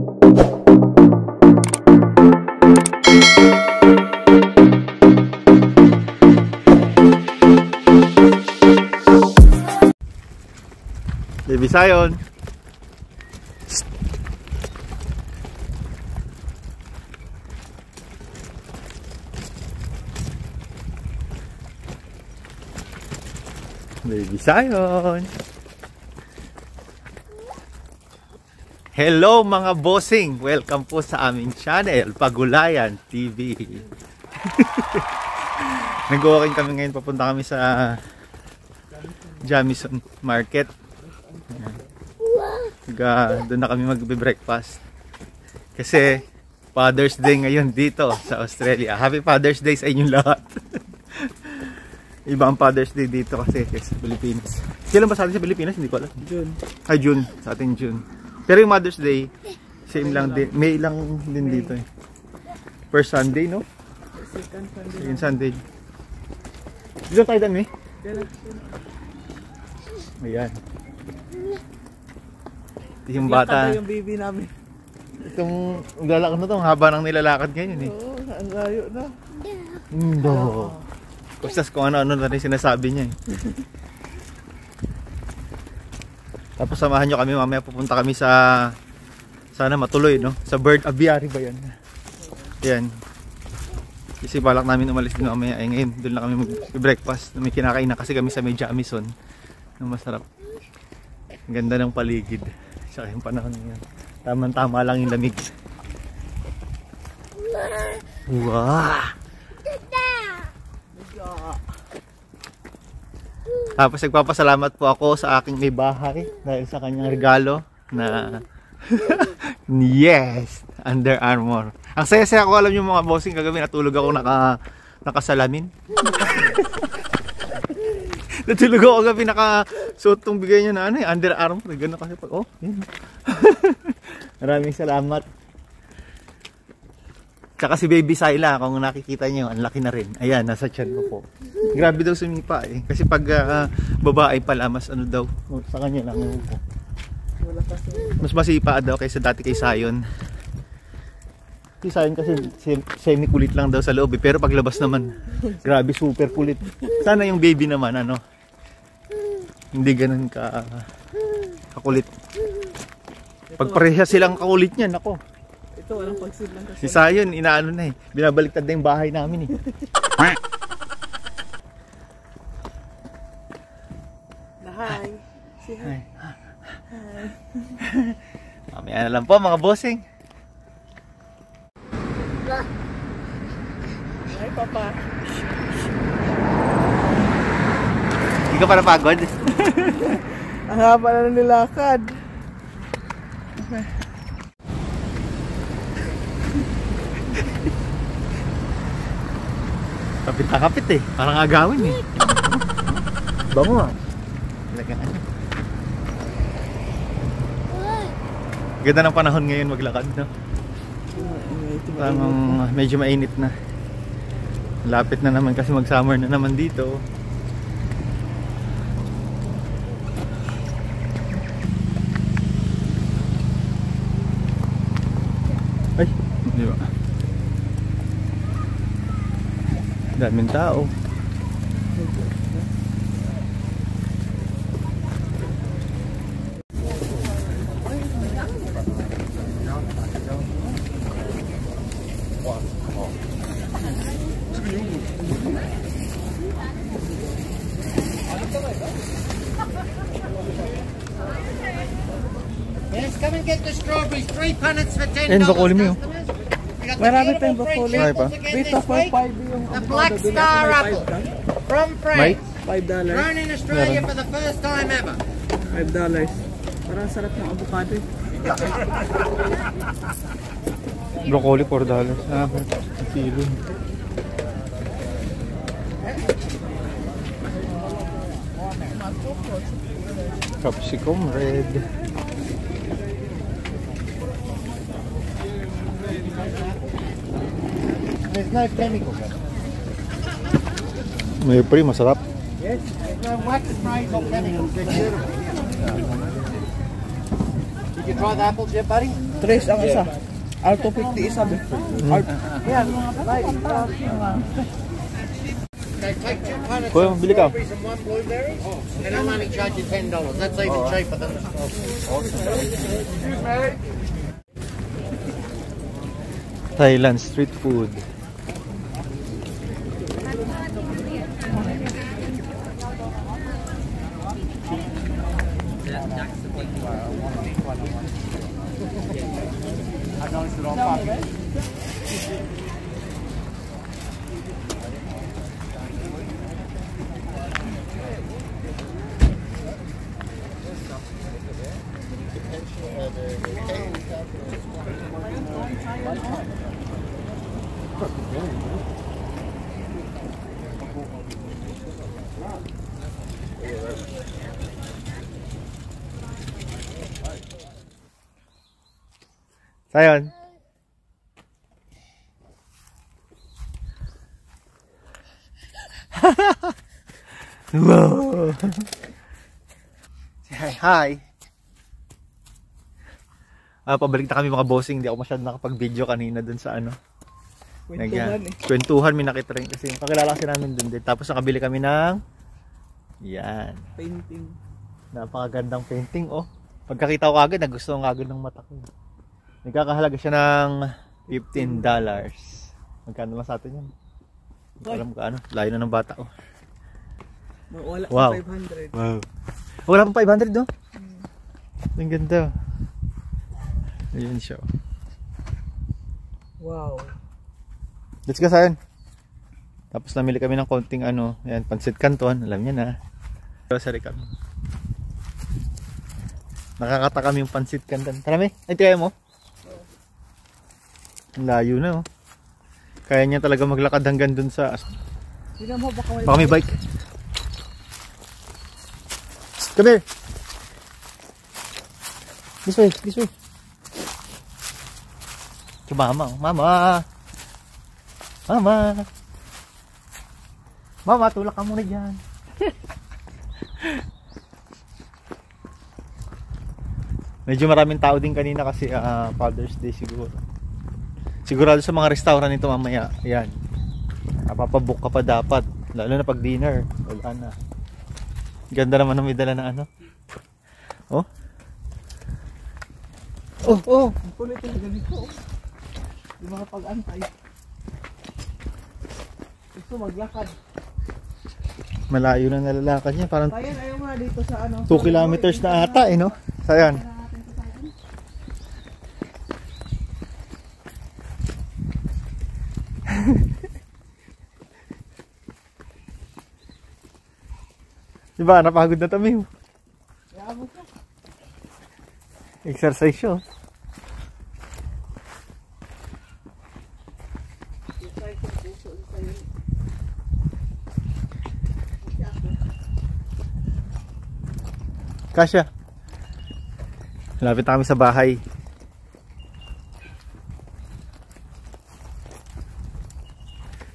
Baby Sayon. Baby Sayon. Hello mga bossing. Welcome po sa aming channel, Pagulayan TV. Nag-walking kami ngayon. Papunta kami sa Jamison Market. Doon na kami magbe-breakfast. Kasi Father's Day ngayon dito sa Australia. Happy Father's Day sa inyong lahat. Iba ang Father's Day dito kasi sa Pilipinas. Kailan ba sa atin sa Pilipinas? Hindi ko alam. June. Ay, June. Sa atin June. Pero yung Mother's Day, same lang din. May lang din dito eh. First Sunday, no? Second Sunday. Dito tayo dan eh. Ayan. Yung bata. Yung baby namin. Itong lalakad na to, ang haba ng nilalakad ngayon eh. Oo, ang layo na. No. Kustas kung ano-ano na rin sinasabi niya eh. Tapos samahan nyo kami mamaya, pupunta kami sa sana matuloy no? Sa bird aviary ba yan? Yan. Kasi balak namin umalis din mamaya. Eh, ngayon doon lang kami mag-breakfast. May kinakain na kasi kami sa may Jamison. Na masarap. Ang ganda ng paligid. Saka yung panahon niya. Tama-tama lang yung lamig. Wow! Tapos nagpapasalamat po ako sa aking may bahay dahil sa kanyang regalo na yes, Under Armour. Ang saya-saya ko, alam nyo mga bossing, kagabi natulog ako nakasalamin. Natulog ako kagabi nakasuot tong bigay niya na ano eh, Under Armour. Gano'n kasi pag yun. Maraming salamat. Tsaka si Baby Sayla, kung nakikita niyo, ang laki na rin. Ayan, nasa tiyan ko po. Grabe daw sumipa eh. Kasi pag babae pala, mas ano daw, sa kanya lang po. Mas masipa daw kaysa dati kay Sayon. Si Sayon kasi semi-kulit lang daw sa loob eh. Pero paglabas naman, grabe super kulit. Sana yung baby naman, ano, hindi ganun kakulit. Pagpareha silang kakulit niyan, ako. Ito, walang pagsid lang kasi. Si Sayon, inaano na eh. Binabaliktad na yung bahay namin eh. Hi. Say hi. Hi. Mamaya na lang po mga bossing. Hi, Papa. Hindi ka pa napagod? Ang haba na nilakad. Okay. Kapit na kapit eh. Parang agawin eh. Bango ah. Ganda ng panahon ngayon maglakad, no? Parang medyo mainit na. Lapit na naman kasi mag-summer na naman dito. Ay, di ba? Daming tao. Yes, come and get the strawberries. 3 punnets for $10. And broccoli mo. Marami pa yung broccoli. Marami pa. Dito for 5 yung The Black Star apple from France. $5. Grown in Australia for the first time ever. $5. Parang sarap ng avocado. Broccoli $4. Ah, kilo. Capsicum red. There's no chemicals. May pre, masarap. Yes, there's no wax sprays or chemicals. They're beautiful. Did you try the apples yet, buddy? Tres ang isa. Alto 50 isa. Yan. Okay, take 2 punnets Kuya, of bili ka. strawberries and 1 blueberry, and I'll only charge you $10. That's even cheaper than the strawberries. Thailand street food. Sayon. Wow. Say hi. Pabalik na kami mga bossing. Hindi ako masyadong nakapag-video kanina dun sa ano. Kwentuhan, may nakita rin kasi kakilala kasi namin dun din. Tapos nakabili kami ng yan. Painting. Napakagandang painting oh. Pagkakita ko agad, nagustuhan ko agad ng mata ko. Nagkakahalaga siya ng $15. Magkano lang sa atin yan? Hindi ko alam kaano. Layo na ng bata oh. Wala Wow. 500. Wow. Wala pang 500 no? Ang ganda. Ayan siya. Wow. Let's go Sayan. Tapos namili kami ng konting ano, ayan, pansit canton, alam niya na. Grocery kami. Nakakata kami yung pansit canton. Tara me, ay tiyaya mo. Ang layo na oh. Kaya niya talaga maglakad hanggang dun sa Tingnan mo baka may bike. Come here. This way, this way. Mama, mama. Mama. Mama, tulak ka muna dyan. Medyo maraming tao din kanina kasi Father's Day siguro. Sigurado sa mga restaurant nito mamaya. Ayan. Papabook ka pa dapat. Lalo na pag dinner. Wala na. Ganda naman ng may dala na ano. Oh. Oh, oh. kulit yung ganito. Di makapag-antay. Gusto maglakad. Malayo na nalalakad niya. Parang Ayan, ayaw nga dito sa ano. 2 kilometers na ata eh no? Sayan. Diba, napagod na kami. Exercise siya. Kasya. Lapit na kami sa bahay.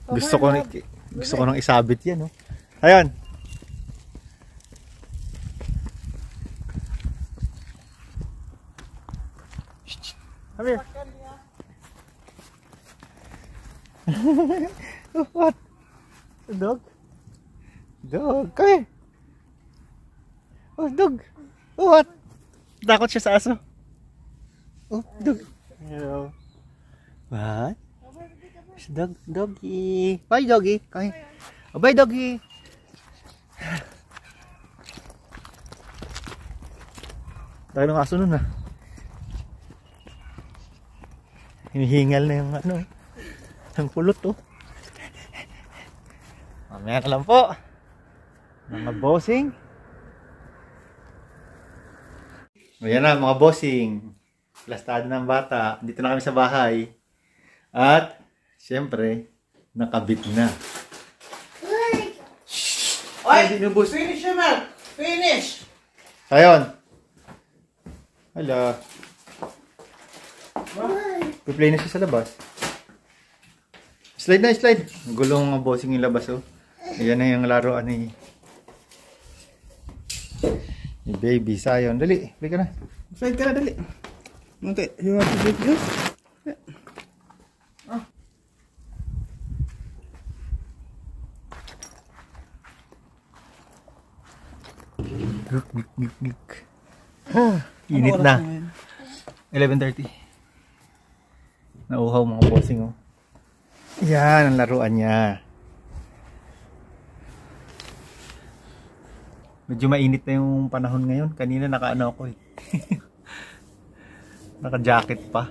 Gusto ko nang isabit yan, no? Ayan. Come here. Oh, what? A dog? Dog. Come here. Oh, dog. Oh, what? Takot siya sa aso. Oh, dog. Hello. What? Dog, doggy. Bye, doggy. Come here. Oh, bye, doggy. Tayo ng aso nun, ah. Hinihingal na yung ano, ang pulot oh. Mamaya na lang po mga bossing. Ayan na mga bossing, plastado ng bata. Dito na kami sa bahay. At siyempre nakabit na. Oy, finish him out. Finish. Sayon. Hala. Play na siya sa labas. Slide na, slide. Gulong ang bossing yung labas oh. Ayan na yung laruan ni baby Sayon. Dali, play ka na. Slide ka na, dali. Okay, you want to do this? Guk, guk, guk, guk. Init Ano oras na. ngayon? 11:30. Nauhaw mga bossing oh. Yan ang laruan niya. Medyo mainit na yung panahon ngayon. Kanina nakaano ako eh. Naka-jacket pa.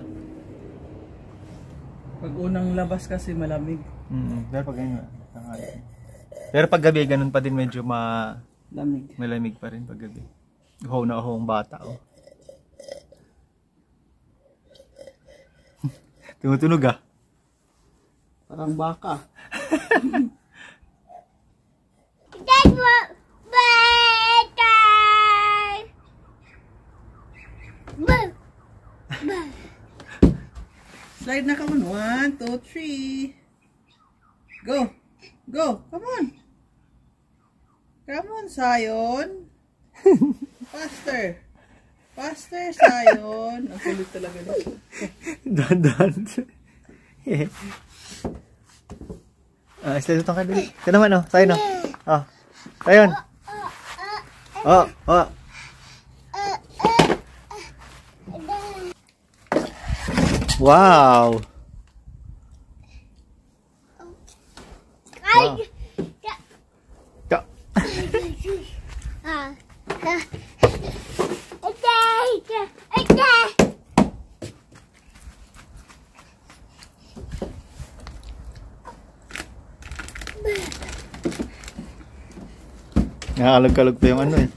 Pag unang labas kasi malamig. Pero pag ganyan, pero pag gabi ganun pa din medyo Lamig. malamig pa rin pag gabi. Uhaw na uhaw ang bata oh. Tumutunog ah. Parang baka. Slide na, come on. 1, 2, 3. Go. Go. Come on. Come on, Sayon. Faster. Faster, Sayon. Ang kulit talaga nito. Dahan-dahan. Slide itong kanila. Ito naman oh. Sayon oh. Oh. Sayon. Oh. Oh. Wow. Wow. Ka. Nakakalog-kalog pa yung ano eh.